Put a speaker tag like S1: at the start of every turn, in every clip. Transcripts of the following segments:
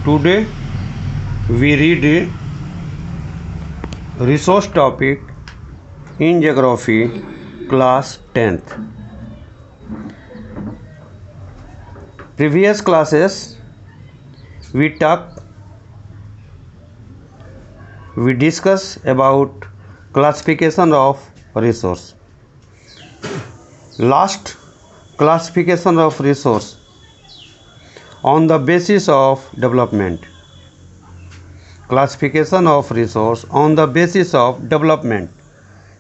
S1: Today we read a resource topic in geography class 10th. Previous classes we discuss about classification of resource. Last classification of resource on the basis of development. Classification of resource on the basis of development,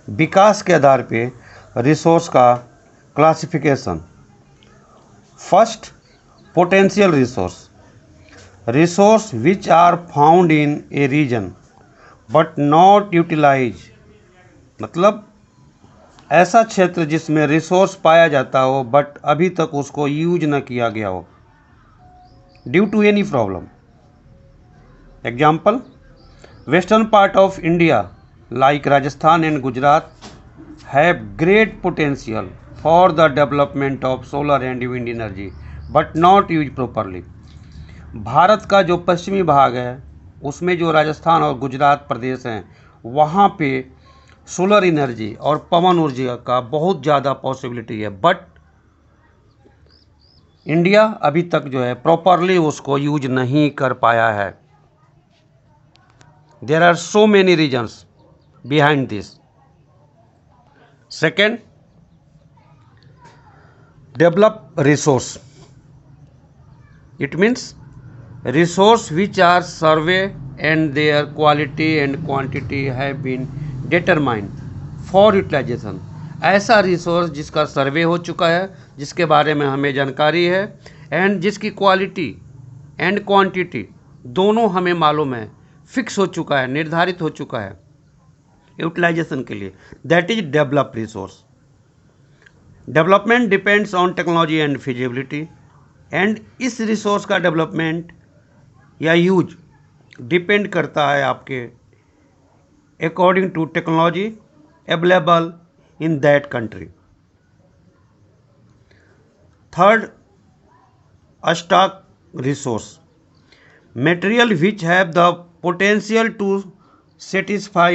S1: विकास के आधार पे resource का classification. First, potential resource which are found in a region but not utilize, मतलब ऐसा क्षेत्र जिसमें resource पाया जाता हो बट अभी तक उसको यूज न किया गया हो due to any problem. Example, western part of India like Rajasthan and Gujarat have great potential for the development of solar and wind energy but not used properly. Bharat का जो पश्चिमी भाग है उसमें जो राजस्थान और गुजरात प्रदेश हैं वहाँ पे सोलर एनर्जी और पवन ऊर्जा का बहुत ज़्यादा पॉसिबिलिटी है, बट इंडिया अभी तक जो है प्रॉपरली उसको यूज नहीं कर पाया है. There are so many reasons behind this. Second, develop resource. It means resource which are surveyed and their quality and quantity have been determined for utilization. ऐसा रिसोर्स जिसका सर्वे हो चुका है, जिसके बारे में हमें जानकारी है एंड जिसकी क्वालिटी एंड क्वांटिटी दोनों हमें मालूम है, फिक्स हो चुका है, निर्धारित हो चुका है यूटिलाइजेशन के लिए. That is develop resource. Development depends on technology and feasibility, and इस रिसोर्स का डेवलपमेंट या यूज डिपेंड करता है आपके according to technology available in that country. Third, stock resource, material which have the potential to satisfy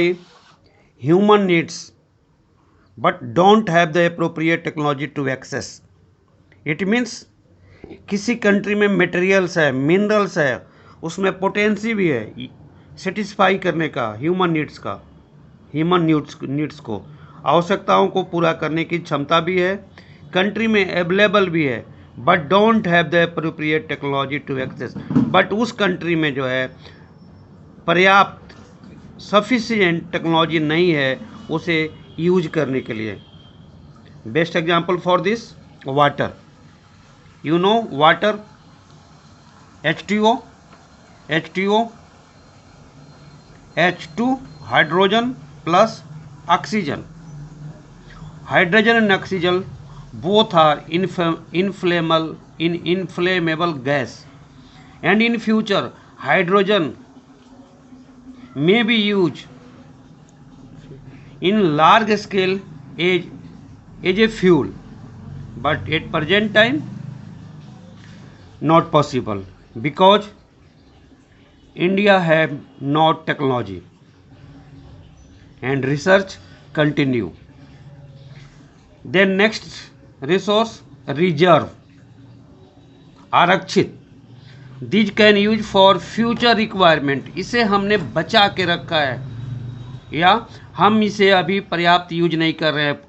S1: human needs but don't have the appropriate technology to access. It means किसी country में materials है, minerals है, उसमें potency भी है satisfy करने का human needs को, आवश्यकताओं को पूरा करने की क्षमता भी है, कंट्री में अवेलेबल भी है, but don't have the appropriate technology to access. But उस कंट्री में जो है पर्याप्त सफिशिएंट टेक्नोलॉजी नहीं है उसे यूज करने के लिए. Best example for this, water. You know water, H2O, H2 hydrogen plus oxygen. Hydrogen and oxygen both are inflammable gas, and in future hydrogen may be used in large scale as a fuel, but at present time not possible because India have not technology, and research continue. Then next resource, reserve, आरक्षित. These can use for future requirement. इसे हमने बचा के रखा है या हम इसे अभी पर्याप्त यूज नहीं कर रहे हैं,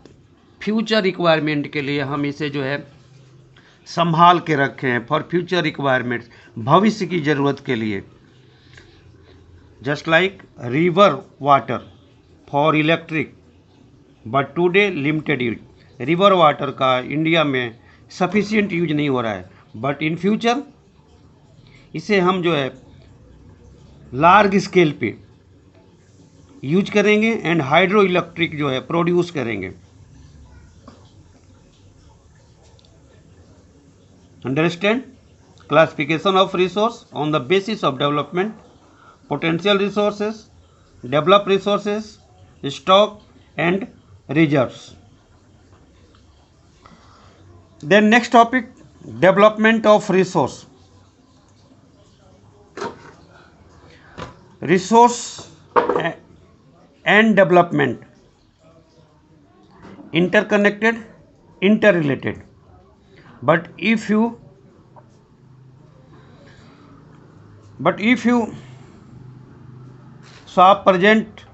S1: फ्यूचर रिक्वायरमेंट के लिए हम इसे जो है संभाल के रखे हैं फॉर फ्यूचर रिक्वायरमेंट्स, भविष्य की ज़रूरत के लिए. Just like river water for electric, but today limited use. River water का इंडिया में सफिशिएंट यूज नहीं हो रहा है, बट इन फ्यूचर इसे हम जो है लार्ज स्केल पे यूज करेंगे एंड हाइड्रो इलेक्ट्रिक जो है प्रोड्यूस करेंगे. Understand classification of resource on the basis of development, potential resources, develop resources, stock and reserves. Then next topic, development of resource. resource and development, interconnected, interrelated. But if you saw present